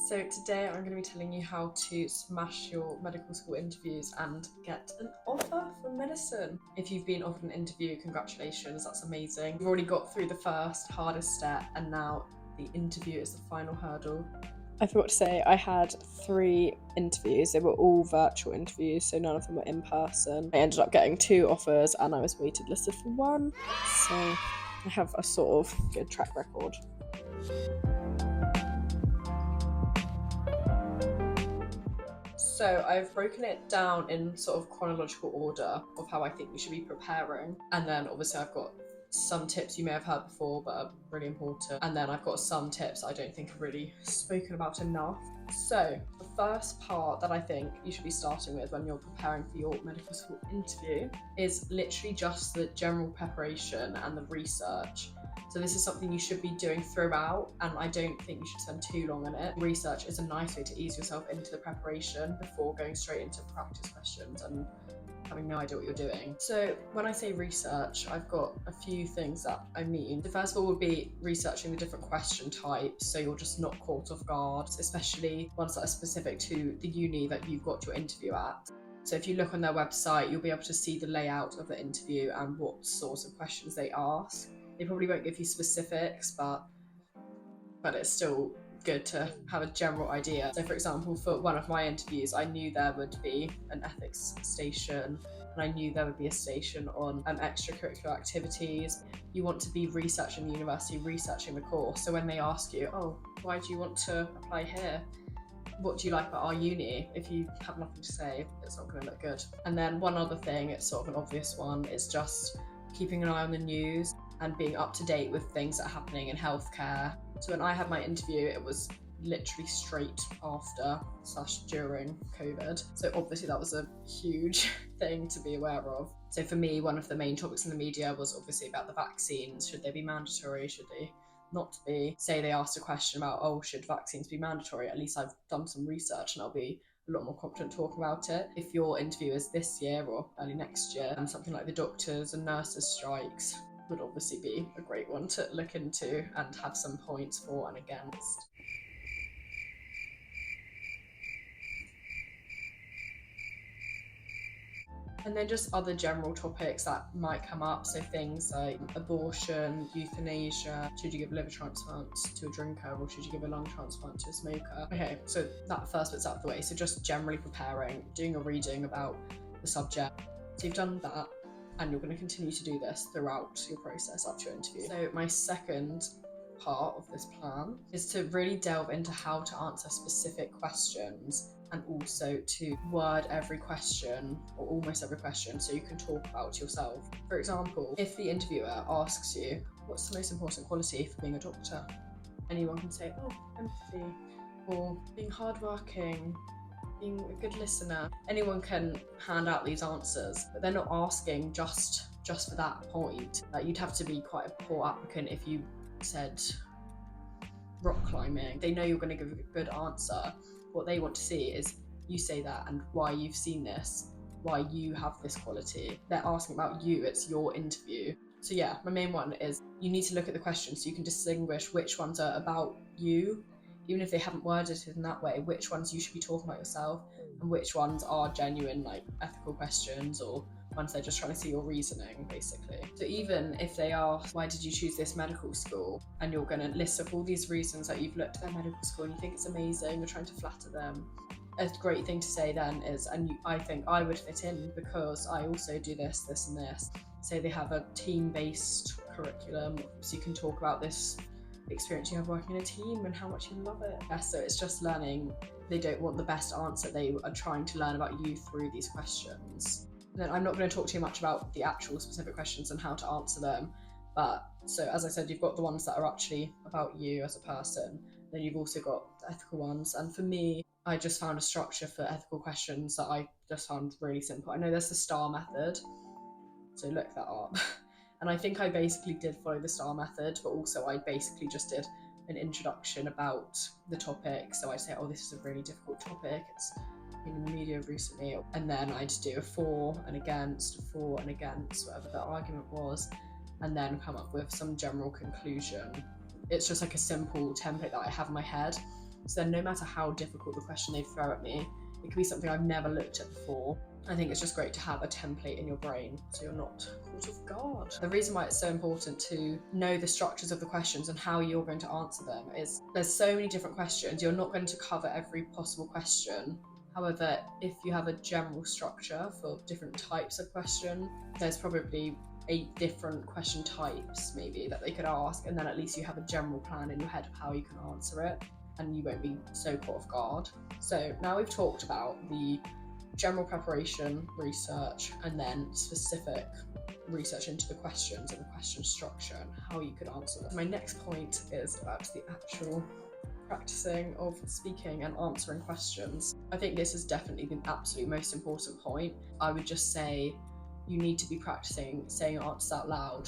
So today I'm going to be telling you how to smash your medical school interviews and get an offer for medicine. If you've been offered an interview, congratulations, that's amazing. You've already got through the first hardest step and now the interview is the final hurdle. I forgot to say I had 3 interviews. They were all virtual interviews, so none of them were in person. I ended up getting 2 offers and I was waited listed for 1. So I have a sort of good track record. So I've broken it down in sort of chronological order of how I think you should be preparing. And then obviously I've got some tips you may have heard before but are really important. And then I've got some tips I don't think are really spoken about enough. So the first part that I think you should be starting with when you're preparing for your medical school interview is literally just the general preparation and the research. So this is something you should be doing throughout, and I don't think you should spend too long on it. Research is a nice way to ease yourself into the preparation before going straight into practice questions and having no idea what you're doing. So when I say research, I've got a few things that I mean. The first of all would be researching the different question types, so you're just not caught off guard, especially ones that are specific to the uni that you've got your interview at. So if you look on their website, you'll be able to see the layout of the interview and what sorts of questions they ask. They probably won't give you specifics, but it's still good to have a general idea. So for example, for one of my interviews, I knew there would be an ethics station and I knew there would be a station on extracurricular activities. You want to be researching the university, researching the course. So when they ask you, oh, why do you want to apply here? What do you like about our uni? If you have nothing to say, it's not going to look good. And then one other thing, it's sort of an obvious one, is just keeping an eye on the news and being up to date with things that are happening in healthcare. So when I had my interview, it was literally straight after / during COVID. So obviously that was a huge thing to be aware of. So for me, one of the main topics in the media was obviously about the vaccines. Should they be mandatory? Should they not be? Say they asked a question about, oh, should vaccines be mandatory? At least I've done some research and I'll be a lot more confident talking about it. If your interview is this year or early next year, and something like the doctors and nurses strikes would obviously be a great one to look into and have some points for and against. And then just other general topics that might come up, so things like abortion, euthanasia, should you give a liver transplant to a drinker or should you give a lung transplant to a smoker? Okay, so that first bit's out of the way. So just generally preparing, doing a reading about the subject. So you've done that and you're going to continue to do this throughout your process up to your interview. So my second part of this plan is to really delve into how to answer specific questions and also to word every question or almost every question so you can talk about yourself. For example, if the interviewer asks you, what's the most important quality for being a doctor? Anyone can say, oh, empathy, or being hardworking, being a good listener. Anyone can hand out these answers, but they're not asking just for that point. You'd have to be quite a poor applicant if you said rock climbing. They know you're going to give a good answer. What they want to see is you say that and why you've seen this, why you have this quality. They're asking about you, it's your interview. So yeah, my main one is you need to look at the questions so you can distinguish which ones are about you, even if they haven't worded it in that way, which ones you should be talking about yourself and which ones are genuine, like ethical questions, or ones they're just trying to see your reasoning, basically. So even if they ask, why did you choose this medical school? And you're going to list off all these reasons that you've looked at their medical school and you think it's amazing, you're trying to flatter them. A great thing to say then is, I think I would fit in because I also do this, this and this. Say they have a team-based curriculum, so you can talk about this experience you have working in a team and how much you love it. Yeah, so it's just learning. They don't want the best answer, they are trying to learn about you through these questions. And then I'm not going to talk too much about the actual specific questions and how to answer them, but so as I said, you've got the ones that are actually about you as a person, then you've also got the ethical ones. And for me, I just found a structure for ethical questions that I just found really simple. I know there's the STAR method, so look that up. And I think I basically did follow the STAR method, but also I basically just did an introduction about the topic. So I'd say, oh, this is a really difficult topic, it's been in the media recently. And then I'd do a for and against, whatever the argument was, and then come up with some general conclusion. It's just like a simple template that I have in my head. So then no matter how difficult the question they throw at me, it could be something I've never looked at before. I think it's just great to have a template in your brain so you're not caught off guard. The reason why it's so important to know the structures of the questions and how you're going to answer them is there's so many different questions. You're not going to cover every possible question. However, if you have a general structure for different types of question, there's probably 8 different question types maybe that they could ask, and then at least you have a general plan in your head of how you can answer it and you won't be so caught off guard. So now we've talked about the general preparation, research, and then specific research into the questions and the question structure and how you could answer them. My next point is about the actual practicing of speaking and answering questions. I think this is definitely the absolute most important point. I would just say you need to be practicing saying your answers out loud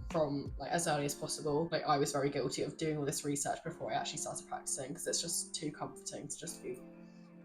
from like as early as possible. Like I was very guilty of doing all this research before I actually started practicing because it's just too comforting to just be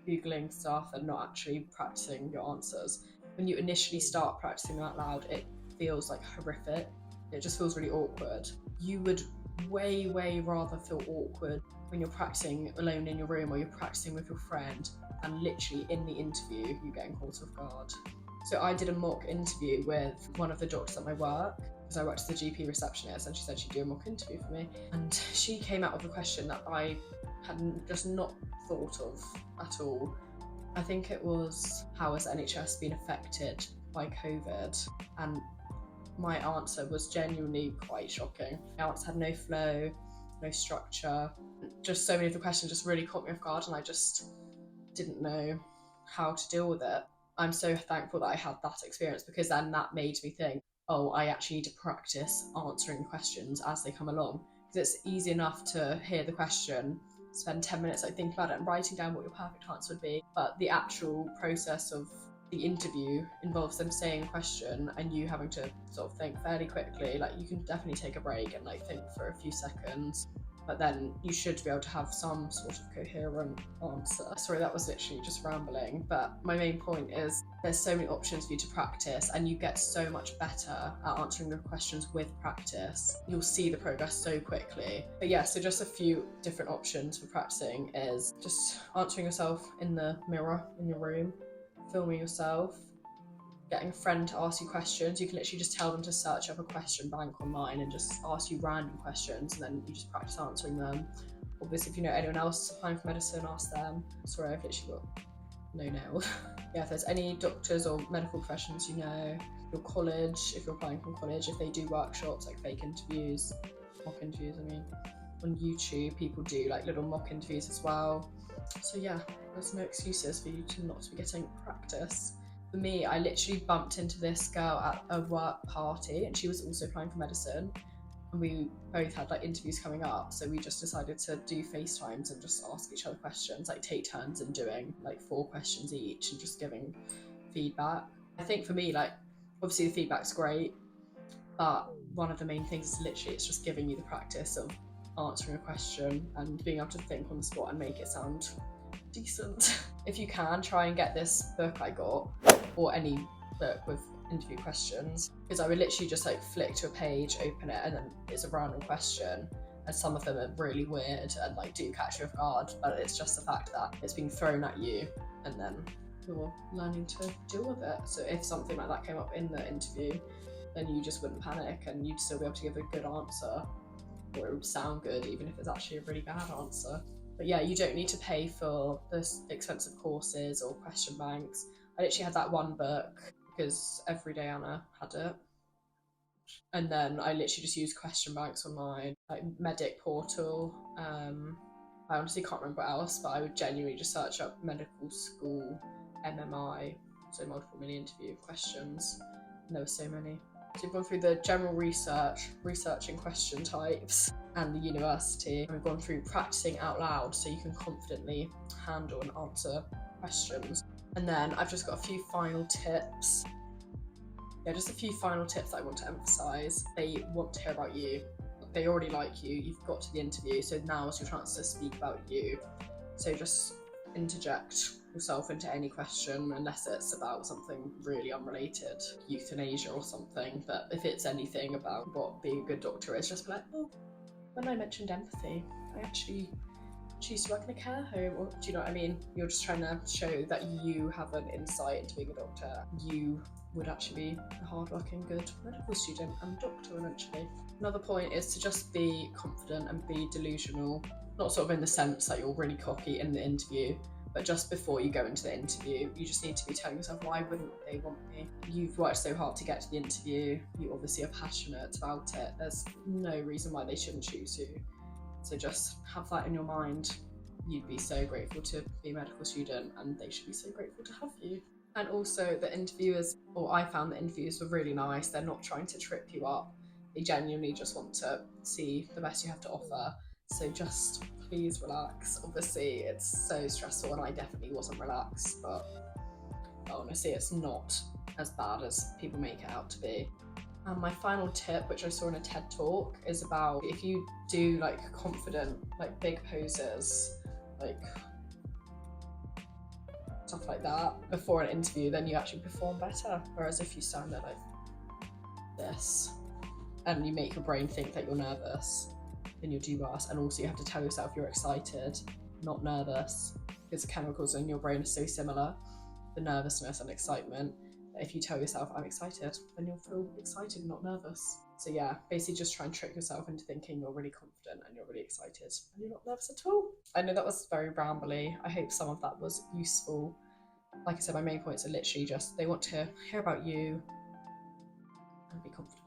Googling stuff and not actually practicing your answers. When you initially start practicing them out loud, it feels like horrific. It just feels really awkward. You would way rather feel awkward when you're practicing alone in your room or you're practicing with your friend and literally in the interview you're getting caught off guard. So I did a mock interview with one of the doctors at my work because I worked as the GP receptionist, and she said she'd do a mock interview for me, and she came out with a question that I had just not thought of at all. I think it was, how has NHS been affected by COVID? And my answer was genuinely quite shocking. My answer had no flow, no structure. Just so many of the questions just really caught me off guard and I just didn't know how to deal with it. I'm so thankful that I had that experience because then that made me think, oh, I actually need to practice answering questions as they come along. Because it's easy enough to hear the question, spend 10 minutes like thinking about it and writing down what your perfect answer would be, but the actual process of the interview involves them saying a question and you having to sort of think fairly quickly. Like you can definitely take a break and like think for a few seconds, but then you should be able to have some sort of coherent answer. Sorry, that was literally just rambling, but my main point is there's so many options for you to practice and you get so much better at answering the questions with practice. You'll see the progress so quickly. But yeah, so just a few different options for practicing is just answering yourself in the mirror in your room, filming yourself, getting a friend to ask you questions. You can literally just tell them to search up a question bank online and just ask you random questions and then you just practice answering them. Obviously, if you know anyone else applying for medicine, ask them. Sorry, I've literally got no nail. Yeah, if there's any doctors or medical professions you know, your college, if you're applying from college, if they do workshops like fake interviews, mock interviews, I mean, on YouTube, people do like little mock interviews as well. So yeah, there's no excuses for you to not be getting practice. For me, I literally bumped into this girl at a work party and she was also applying for medicine. And we both had like interviews coming up. So we just decided to do FaceTimes and just ask each other questions, like take turns in doing like 4 questions each and just giving feedback. I think for me, like obviously the feedback's great, but one of the main things is literally it's just giving you the practice of answering a question and being able to think on the spot and make it sound decent. If you can, try and get this book I got, or any book with interview questions, because I would literally just like flick to a page, open it, and then it's a random question, and some of them are really weird and like do catch you off guard, but it's just the fact that it's being thrown at you and then you're learning to deal with it. So if something like that came up in the interview, then you just wouldn't panic and you'd still be able to give a good answer, or it would sound good even if it's actually a really bad answer. But yeah, you don't need to pay for the expensive courses or question banks. I literally had that one book because everyday Anna had it. And then I literally just used question banks online, like Medic Portal. I honestly can't remember what else, but I would genuinely just search up medical school, MMI, so multiple million interview questions. And there were so many. So we've gone through the general research, researching question types, and the university. And we've gone through practicing out loud so you can confidently handle and answer questions. And then I've just got a few final tips. Yeah, just a few final tips that I want to emphasise. They want to hear about you. They already like you. You've got to the interview, so now is your chance to speak about you. So just interject yourself into any question unless it's about something really unrelated, euthanasia or something. But if it's anything about what being a good doctor is, just be like, oh, when I mentioned empathy, I actually choose to work in a care home, or do you know what I mean? You're just trying to show that you have an insight into being a doctor. You would actually be a hardworking, good medical student and doctor eventually. Another point is to just be confident and be delusional, not sort of in the sense that you're really cocky in the interview, but just before you go into the interview, you just need to be telling yourself, why wouldn't they want me? You've worked so hard to get to the interview, you obviously are passionate about it. There's no reason why they shouldn't choose you. So just have that in your mind. You'd be so grateful to be a medical student and they should be so grateful to have you. And also the interviewers, or I found the interviewers were really nice. They're not trying to trip you up. They genuinely just want to see the best you have to offer. So just please relax. Obviously it's so stressful and I definitely wasn't relaxed, but honestly it's not as bad as people make it out to be. And my final tip, which I saw in a TED talk, is about if you do like confident, like big poses, like stuff like that before an interview, then you actually perform better. Whereas if you stand there like this and you make your brain think that you're nervous, then you'll do worse. And also you have to tell yourself you're excited, not nervous, because the chemicals in your brain are so similar, the nervousness and excitement. If you tell yourself I'm excited, then you'll feel excited, not nervous. So yeah, basically just try and trick yourself into thinking you're really confident and you're really excited and you're not nervous at all. I know that was very rambly. I hope some of that was useful. Like I said, my main points are literally just they want to hear about you and be confident.